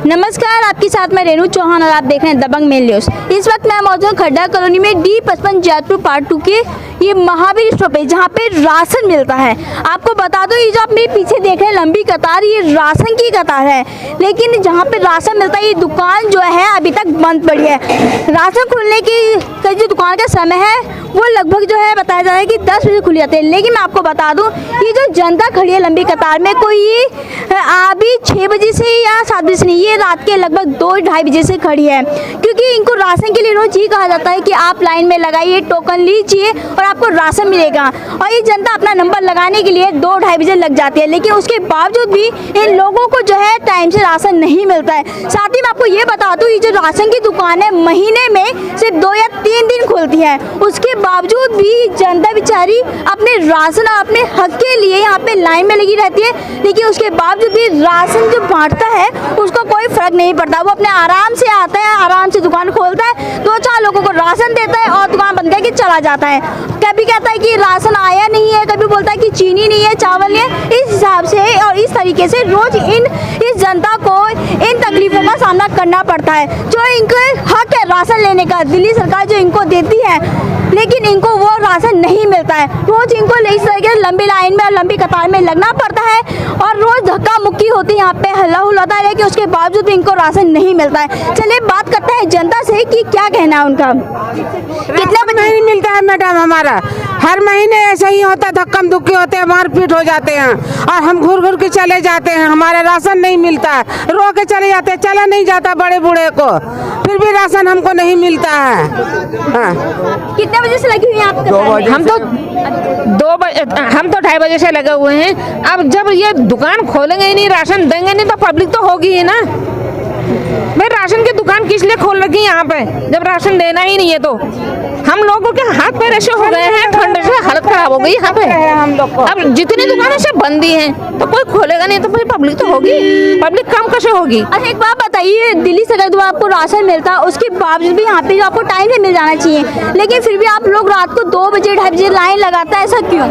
नमस्कार, आपके साथ मैं रेणु चौहान और आप देख रहे हैं दबंग मेल न्यूज़। इस वक्त मैं मौजूद हूं खड्डा कॉलोनी में D55 जैतपुर पार्ट 2 के ये महावीर स्टोर पे, जहाँ पे राशन मिलता है। आपको बता दो, ये जो आप मेरे पीछे देख रहे हैं लंबी कतार, ये राशन की कतार है। लेकिन जहाँ पे राशन मिलता है ये दुकान जो है अभी तक बंद पड़ी है। राशन खुलने की जो दुकान का समय है वो लगभग जो है बताया जा रहा है कि 10 बजे खुल जाते हैं। लेकिन मैं आपको बता दूं, ये जो जनता खड़ी है लंबी कतार में, कोई अभी 6 बजे से या 7 बजे से नहीं, ये रात के लगभग 2-2:30 बजे से खड़ी है। क्योंकि इनको राशन के लिए रोज ये कहा जाता है कि आप लाइन में लगाइए, टोकन लीजिए और आपको राशन मिलेगा। और ये जनता अपना नंबर लगाने के लिए 2-2:30 बजे लग जाती है। लेकिन उसके बावजूद भी इन लोगों को जो है टाइम से राशन नहीं मिलता है। साथ ही मैं आपको ये बता दूं, ये जो राशन की दुकान है महीने में सिर्फ 2 या 3 दिन खुलती है। उसके बावजूद भी जनता बेचारी अपने राशन और अपने हक के लिए यहाँ पे लाइन में लगी रहती है। लेकिन उसके बावजूद भी राशन जो बांटता है उसको कोई फर्क नहीं पड़ता। वो अपने आराम से आता है, आराम से दुकान खोलता है, 2-4 लोगों को राशन देता है और दुकान बंद करके चला जाता है। कभी कहता है कि राशन आया नहीं है, कभी बोलता है कि चीनी नहीं है, चावल नहीं है। इस हिसाब से और इस तरीके से रोज इस जनता को इन तकलीफों का सामना करना पड़ता है। जो इनको हक है राशन लेने का, दिल्ली सरकार जो इनको देती है, लेकिन इनको वो राशन नहीं मिलता है। रोज इनको इस तरीके से लंबी लाइन में और लंबी कतार में लगना पड़ता है और रोज धक्का मुक्की होती है, यहाँ पे हल्ला हुल्ला होता है, लेकिन उसके बावजूद भी इनको राशन नहीं मिलता है। चलिए बात करते हैं जनता से कि क्या कहना है उनका। कितना नहीं मिलता है मैडम, हमारा हर महीने ऐसा ही होता है, धक्कम धुक्की होते हैं, मारपीट हो जाते हैं और हम घूर घूर के चले जाते हैं। हमारा राशन नहीं मिलता है, रो के चले जाते हैं, चला नहीं जाता बड़े बूढ़े को, फिर भी राशन हमको नहीं मिलता है। हाँ। कितने बजे से लगी हुई है आपकी? हम तो 2:30 बजे से लगे हुए हैं। अब जब ये दुकान खोलेंगे ही नहीं, राशन देंगे नहीं, तो पब्लिक तो होगी ही ना। भाई राशन की दुकान किस लिए खोल रखी है यहाँ पे, जब राशन देना ही नहीं है? तो हम लोगों के हाथ पैर ऐसे हो गए हैं, ठंड से हालत खराब हो गई यहाँ पे। अब जितनी दुकानें से बंदी हैं तो कोई खोलेगा नहीं, तो भाई पब्लिक तो होगी, पब्लिक कम कैसे होगी? अच्छा एक बात बताइए, दिल्ली सरकार द्वारा आपको राशन मिलता है, उसके बावजूद भी यहाँ पे आपको टाइम से मिल जाना चाहिए, लेकिन फिर भी आप लोग रात को 2 बजे 2:30 बजे लाइन लगाता है, ऐसा क्यों?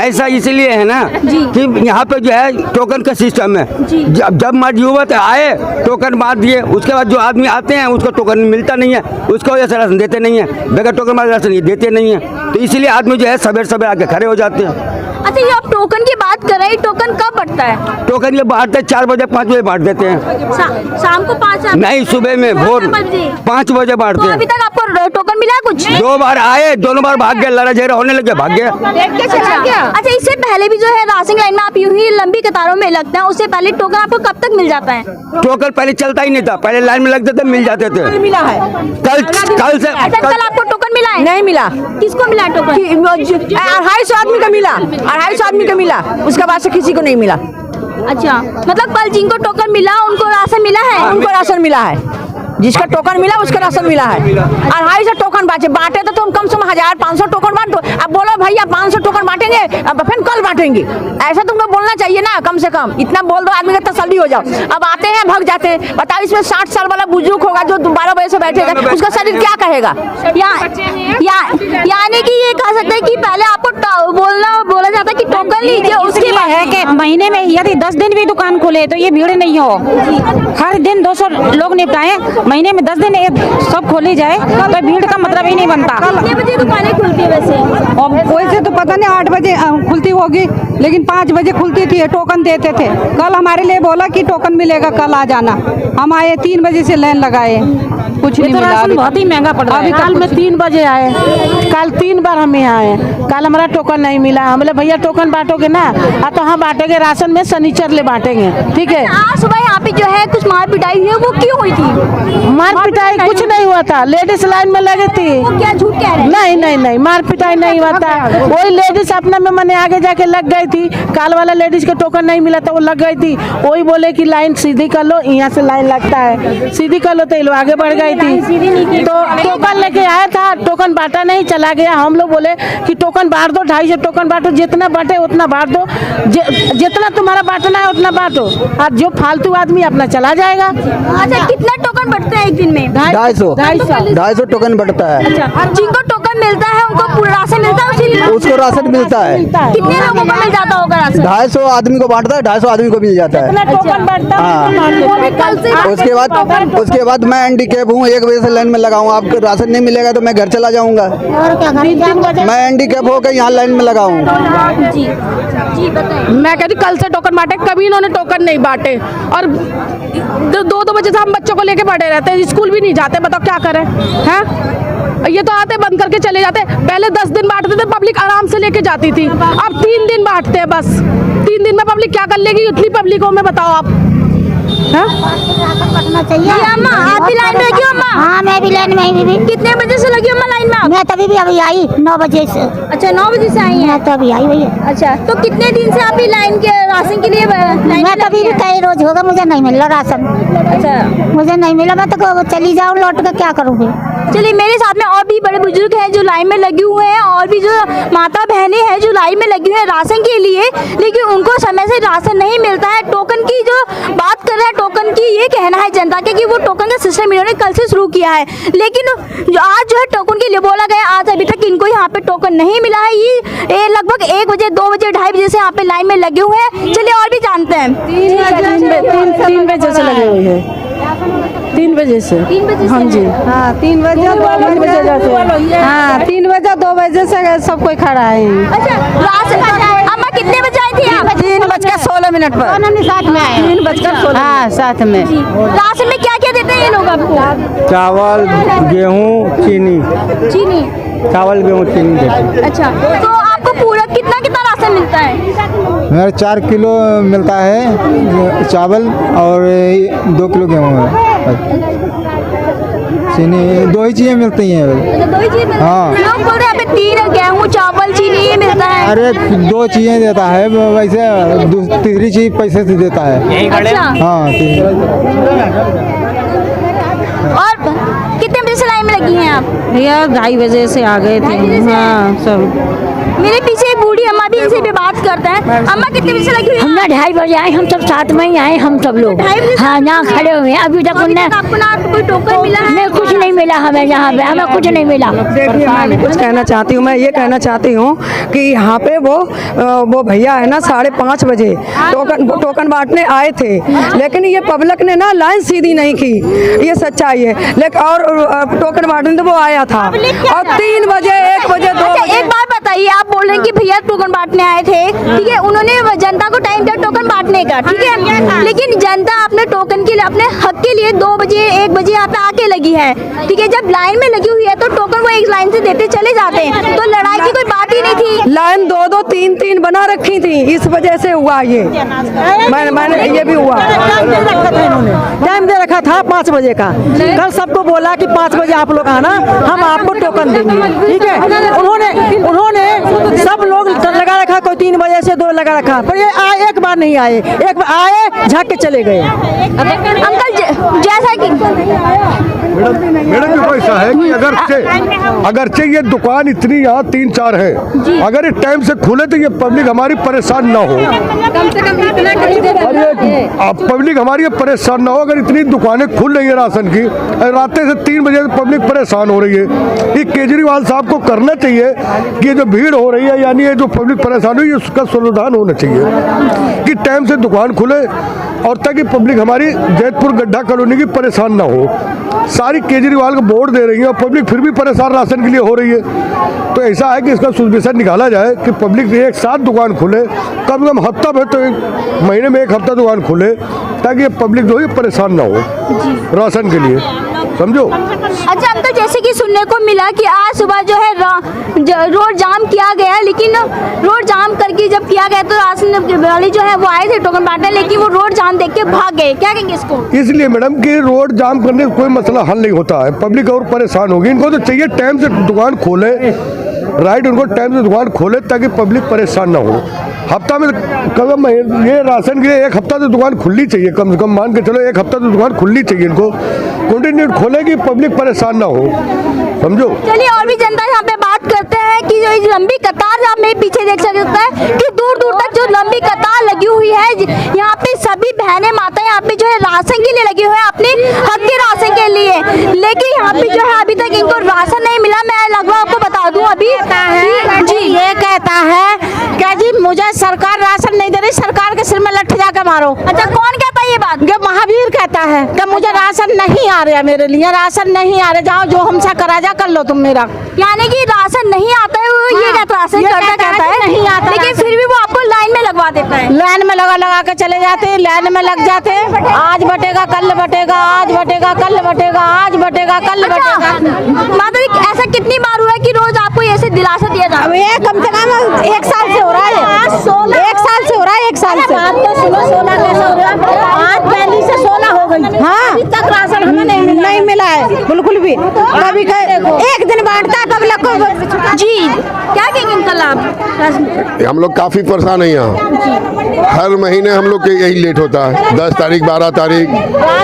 ऐसा इसलिए है ना कि यहाँ पे जो है टोकन का सिस्टम है। जब मर्जी हुआ तो आए, टोकन बांट दिए, उसके बाद जो आदमी आते हैं उसको टोकन मिलता नहीं है, उसको वजह से राशन देते नहीं है, बगैर टोकन वाले राशन ये देते नहीं है। तो इसलिए आदमी जो है सवेरे आके खड़े हो जाते हैं। अच्छा ये आप टोकन की बात कर रहे हैं, टोकन कब बढ़ता है? टोकन ये बांटते 4 बजे 5 बजे बांट देते हैं। शाम को 5 नहीं, सुबह में भोर 5 बजे बांटते हैं। अभी तक आपको टोकन मिला कुछ? 2 बार आए, दोनों बार भाग गए, लड़ाई झगड़ा होने लगे, भाग गए। अच्छा इससे पहले भी जो है राशन लाइन में आप यूं ही लंबी कतारों में लगते हैं, उससे पहले टोकन आपको कब तक मिल जाता है? टोकन पहले चलता ही नहीं था, पहले लाइन में लगते थे, मिल जाते थे। मिला है कल से कल आपको टोकन मिला है? नहीं मिला। किसको मिला टोकन? 250 आदमी का मिला, 250 आदमी का मिला, उसके बाद से किसी को नहीं मिला। अच्छा मतलब कल जिनको टोकन मिला उनको राशन मिला है? उनको राशन मिला है, जिसका टोकन मिला उसका राशन मिला है। 250 टोकन बांटे तो तुम कम से कम 1500 टोकन बांटो। अब बोलो भैया 500 टोकन बांटेंगे, अब फिर कल बांटेंगे, ऐसा तुमको बोलना चाहिए ना। कम से कम इतना बोल दो, आदमी का तसल्ली हो जाओ। अब आते हैं भाग जाते हैं। बताओ इसमें 60 साल वाला बुजुर्ग होगा जो 12 बजे से बैठेगा, उसका शरीर क्या कहेगा? यानी कि ये कह सकते हैं कि पहले आपको बोला जाता है कि टोकन लीजिए, उसके बाद है कि महीने में यदि 10 दिन भी दुकान खोले तो ये भीड़ नहीं हो। हर दिन 200 लोग निपटाए, महीने में 10 दिन सब खोली जाए तो भीड़ का मतलब ही नहीं बनता। कितने बजे दुकानें खुलती है वैसे? वैसे तो पता नहीं 8 बजे खुलती होगी, लेकिन 5 बजे खुलती थी, टोकन देते थे। कल हमारे लिए बोला कि टोकन मिलेगा, कल आ जाना। हम आए 3 बजे से लाइन लगाए, कुछ नहीं मिला। बहुत ही महंगा पड़ रहा है। कल में 3 बजे आए, कल 3 बार हम यहाँ आए, कल हमारा टोकन नहीं मिला। हम बोले भैया टोकन बांटोगे ना? तो हम बांटेंगे राशन में, शनिचर ले बांटेंगे, ठीक है। आज सुबह यहाँ पे जो है कुछ मार पिटाई हुई है, वो क्यों हुई थी? मार पिटाई कुछ नहीं हुआ था, लेडीज लाइन में लगी थी। वो क्या झूठ कह रहे हैं? नहीं मार पिटाई नहीं हुआ था। वही लेडीज अपने में मैंने आगे जाके लग गई थी, काल वाला लेडीज के टोकन नहीं मिला था, वो लग गई थी। वही बोले कि लाइन सीधी कर लो, यहाँ से लाइन लगता है, सीधी कर लो, तो ये लोग आगे बढ़ गई थी। तो टोकन लेके आया था, टोकन बांटा नहीं, चला गया। हम लोग बोले कि टोकन बांट दो, 250 टोकन बांटो, जितना बांटे उतना बांट दो, जितना तुम्हारा बांटना है उतना बांटो, और जो फालतू आदमी अपना चला जाएगा। अच्छा कितना टोकन बढ़ता है एक दिन में? 250 टोकन बढ़ता है। अच्छा जिनको टोकन टोकन मिलता है उनको पूरा राशन मिलता है उसको राशन मिलता है। कितने लोगों को मिल जाता होगा राशन? 250 आदमी को बांटता है, 250 आदमी को मिल जाता है। उसके बाद मैं हैंडीकैप हूँ, 1 बजे से लाइन में लगा हूँ। आपको राशन नहीं मिलेगा तो मैं घर चला जाऊंगा। मैं हैंडीकैप होकर यहाँ लाइन में लगा हूँ। जी जी बताइए। मैं कहती कल से टोकन बांटे, कभी इन्होंने टोकन नहीं बांटे और 2 बजे से हम बच्चों को लेके पड़े रहते हैं, स्कूल भी नहीं जाते। बताओ क्या करें हैं? ये तो आते बंद करके चले जाते। पहले 10 दिन बांटते थे, पब्लिक आराम से लेके जाती थी। अब 3 दिन बांटते हैं बस। 3 दिन में पब्लिक क्या कर लेगी? इतनी पब्लिक हो में बताओ आप हैं? जी अम्मा आप भी लाइन में लगी हो अम्मा? हाँ मैं भी लाइन में ही भी। कितने बजे से लगी हो अम्मा लाइन में आप? मैं तभी भी अभी आई 9 बजे से। अच्छा 9 बजे से आई हैं। मैं तो अभी आई हुई है। अच्छा तो कितने दिन से आप ये लाइन के राशन के लिए लाइन मैं में तभी लगी भी हैं? कई रोज होगा मुझे नहीं मिल रहा राशन। अच्छा मुझे नहीं मिला, मैं तो चली जाऊँ लौट कर, क्या करूँगी? चलिए मेरे साथ में और भी बड़े बुजुर्ग हैं जो लाइन में लगे हुए हैं और भी जो माता बहनें हैं जो लाइन में लगी हुई हैं राशन के लिए, लेकिन उनको समय से राशन नहीं मिलता है। टोकन की जो बात कर रहे हैं, टोकन की ये कहना है जनता के कि वो टोकन का सिस्टम इन्होंने कल से शुरू किया है, लेकिन जो आज जो है टोकन के लिए बोला गया, आज अभी तक इनको यहाँ पे टोकन नहीं मिला है। ये लगभग 1 बजे 2 बजे 2:30 बजे से यहाँ पे लाइन में लगे हुए हैं। चलिए और भी जानते हैं। 3 बजे से लगे हुए हैं। 3 बजे से। 3 बजे हाँ जी। हाँ 3 बजे 2 बजे जाते हैं। हाँ 3 बजे 2 बजे से सब कोई खड़ा है। अच्छा राशन अम्मा कितने बजे आई थी आप? 3:16 पर। साथ में आए 3:16। हाँ साथ में। राशन में क्या क्या देते हैं ये लोग आपको? चावल, गेहूँ, चीनी। चीनी। चावल, गेहूँ, चीनी देते हैं। अच्छा तो आपको पूरा कितना कितना राशन मिलता है? मेरा 4 किलो मिलता है चावल और 2 किलो गेहूँ है। चीनी 2 ही चीज़ें मिलती हैं। अच्छा 2 ही चीज मिलता है? हाँ। लोग बोल रहे हैं यहाँ पे 3 गेहूँ चावल चीनी ये मिलता है। अरे 2 चीज़ें देता है, वैसे तीसरी चीज़ पैसे से देता है। अच्छा हाँ और कितने बजे से लाइन में लगी हैं आप? भैया 2:30 बजे से आ गए थे। हाँ सब। मेरे पीछे एक बूढ़ी अम्मा भी इनसे भी बात करते हैं। अम्मा कितने बजे से लगी हुई हैं? हम ना 2:30 बजे आए, हम सब साथ में ही आए, हम सब लोग। 2:30 बजे से? हाँ यहाँ खड़े हुए हैं अभी तक। अभी तक आपको ना कोई टोकन मिला है? मैं कुछ नहीं मिला, हमें यहाँ पे हमें कुछ नहीं मिला। देखिए मैं कुछ कहना चाहती हूँ। मैं ये कहना चाहती हूँ कि यहाँ पे वो भैया है ना 5:30 बजे टोकन बांटने आए थे, लेकिन ये पब्लिक ने ना लाइन सीधी नहीं की, ये सच्चाई है। लेकिन और टोकन बांटने तो वो आया था और 3 बजे 1 बजे 2 अच्छा बजे। एक बात बताइए, आप बोल रहे हैं कि भैया टोकन बांटने आए थे, ठीक है, उन्होंने जनता को टाइम दिया टोकन बांटने का, ठीक है, लेकिन जनता अपने टोकन के लिए अपने हक के लिए 2 बजे 1 बजे यहाँ पे आके लगी है, ठीक है। जब लाइन में लगी हुई है तो टोकन वो एक लाइन से देते चले जाते हैं, तो लड़ाई की कोई बात ही नहीं थी। लाइन 2-2 3-3 बना रखी थी, इस वजह से हुआ ये। मैंने ये भी हुआ। टाइम दे रखा था 5 बजे का। कल सबको बोला कि 5 बजे आप लोग आना, हम आपको टोकन देंगे, ठीक है। उन्होंने सब लोग लगा रखा, कोई 3 बजे से 2 लगा रखा, पर ये आए एक बार नहीं आए, एक बार आए झाँक के चले गए। अंकल जैसा कि मैडम देखो ऐसा है कि अगरचे ये दुकान इतनी यहाँ 3-4 है, अगर ये टाइम से खुले तो ये पब्लिक हमारी परेशान ना हो। कम से कम इतना अरे पब्लिक हमारी परेशान ना हो। अगर इतनी दुकानें खुल रही है राशन की, रात से 3 बजे पब्लिक परेशान हो रही है। ये केजरीवाल साहब को करना चाहिए कि ये जो भीड़ हो रही है, यानी ये जो पब्लिक परेशान हुई, उसका समाधान होना चाहिए कि टाइम से दुकान खुले और ताकि पब्लिक हमारी जैतपुर गड्ढा कॉलोनी की परेशान ना हो। सारी केजरीवाल को वोट दे रही है और पब्लिक फिर भी परेशान राशन के लिए हो रही है। तो ऐसा है कि इसका सोल्यूशन निकाला जाए कि पब्लिक एक साथ दुकान खुले, कम से कम हफ्ता भर, तो 1 महीने में 1 हफ्ता दुकान खुले, ताकि ये पब्लिक जो है परेशान ना हो राशन के लिए, समझो। अच्छा अंकल जैसे कि सुनने को मिला कि आज सुबह जो है रोड जाम किया गया, लेकिन रोड जाम करके जब किया गया तो राशन वाले जो है वो आए थे टोकन बांटने, लेकिन वो रोड जाम देख के भाग गए, क्या कहेंगे इसको? इसलिए मैडम कि रोड जाम करने से कोई मसला हल नहीं होता है, पब्लिक और परेशान होगी। इनको तो चाहिए टाइम से दुकान खोले, राइट, उनको टाइम से दुकान खोले ताकि पब्लिक परेशान ना हो। हफ्ता में कम ये राशन के लिए 1 हफ्ता तो दुकान खुलनी चाहिए, कम से कम मान के चलो 1 हफ्ता तो दुकान खुलनी चाहिए। इनको कंटिन्यू खोलेगी, पब्लिक परेशान ना हो, समझो। चलिए और भी जनता यहाँ पे बात करते हैं कि जो इस लंबी कतार आप मेरे पीछे देख सकते हैं कि दूर दूर तक जो लंबी कतार लगी हुई है, यहाँ पे सभी बहनें माताएं यहाँ पे जो है राशन के लिए लगी हुई है, अपने हक के राशन के लिए, लेकिन यहाँ पे जो है अभी तक इनको राशन नहीं मिला। मैं लगभग आपको बता बता दूं अभी जी ये कहता है क्या जी मुझे सरकार राशन नहीं दे रही, सरकार के सिर में लट्ठी जाके मारो। अच्छा, कौन कहता है ये बात? ये महावीर कहता है कि मुझे राशन नहीं आ रहा, मेरे लिए राशन नहीं आ रहा, जाओ जो हमसे करा जा कर लो तुम मेरा। यानी कि राशन नहीं आता है, वो ये कहता है राशन करता कहता है नहीं आता, लेकिन फिर भी वो आपको लाइन में लगवा देता है। लाइन में लगा के चले जाते हैं, लाइन में लग जाते हैं, आज बटेगा कल बटेगा, आज बटेगा कल बटेगा, आज बटेगा कल बटेगा। माता जी, ऐसा कितनी बार हुआ है कि रोज आपको ऐसे दिलासा दिया जाता है? ये कम से कम 1 साल से हो रहा है, 1 साल से हो रहा है, 1 साल से। आज तो 16 कैसे हो रहा है? आज पहली से 16 हो गई। हाँ, अभी तक राशन हमें नहीं मिला है बिल्कुल भी। कभी एक दिन बांटता है कब लग जी, क्या कहेंगे कल आप? हम लोग काफ़ी परेशान हैं यहाँ। हर महीने हम लोग के यही लेट होता है, 10 तारीख 12 तारीख,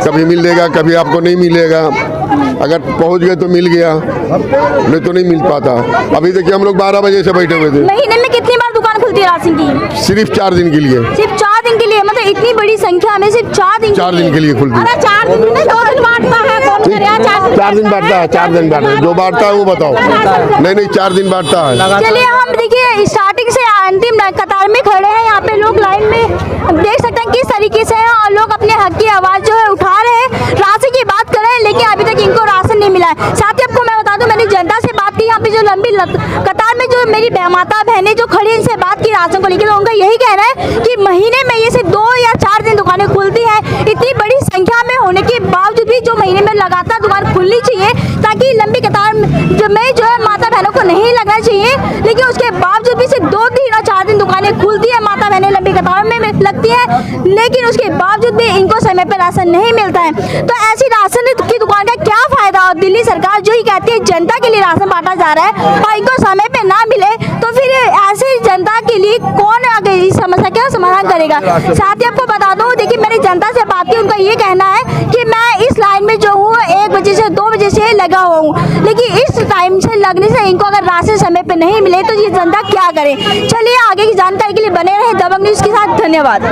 कभी मिलेगा कभी आपको नहीं मिलेगा। अगर पहुँच गए तो मिल गया, नहीं तो नहीं मिल पाता। अभी देखिए हम लोग 12 बजे से बैठे हुए थे। महीने में कितनी बार दुकान खुलती है राशन की? सिर्फ 4 दिन के लिए। सिर्फ 4 दिन के लिए? मतलब इतनी बड़ी संख्या में सिर्फ 4 दिन 4 दिन के लिए खुलती है। 4 दिन नहीं 2 दिन बांटता है, कौन करे? 4 दिन बांटता है, 4 दिन बांटता है। जो बांटता है वो बताओ। नहीं 4 दिन बांटता है। चलिए, हम देखिए स्टार्टिंग से अंतिम कतार में खड़े हैं, यहाँ पे लोग लाइन में देख सकते हैं किस तरीके से हैं और लोग अपने हक की आवाज़ जो है उठा रहे हैं, राशन की बात कर रहे हैं, लेकिन अभी तक इनको राशन नहीं मिला है। साथ ही आपको मैं बता दूं, मैंने जनता से बात की, यहाँ पे जो लंबी कतार में जो मेरी माता बहनें जो खड़ी हैं, इनसे बात की राशन को लेकर, तो उनका यही कहना है कि महीने में ये सिर्फ 2 या 4 दिन दुकानें खुलती हैं। इतनी बड़ी संख्या में होने के बावजूद भी जो महीने में लगातार दुकान खुलनी चाहिए ताकि लंबी कतार में जो है माता बहनों को नहीं लगना चाहिए, लेकिन उसके बावजूद भी सिर्फ 2 दिन और 4 दिन दुकानें खुलती है, माता बहनें लंबी कतार में लगती है, लेकिन उसके बावजूद भी इनको समय पर राशन नहीं मिलता है। तो ऐसी राशन की दुकान का क्या फायदा? और दिल्ली सरकार जो ही कहती है जनता के लिए राशन बांटा जा रहा है और इनको समय पे ना मिले, तो फिर ऐसे जनता के लिए कौन आगे इस समस्या का समाधान करेगा? साथ ही आपको बता दूं, देखिए मैंने जनता से बात की, उनका ये कहना है कि मैं इस लाइन में जो हूँ 1 बजे से 2 बजे से लगा हुआ हूँ, लेकिन इस टाइम से लगने से इनको अगर राशन समय पे नहीं मिले तो ये जनता क्या करे? चलिए, आगे की जानकारी के लिए बने रहे दबंग न्यूज़ के साथ। धन्यवाद।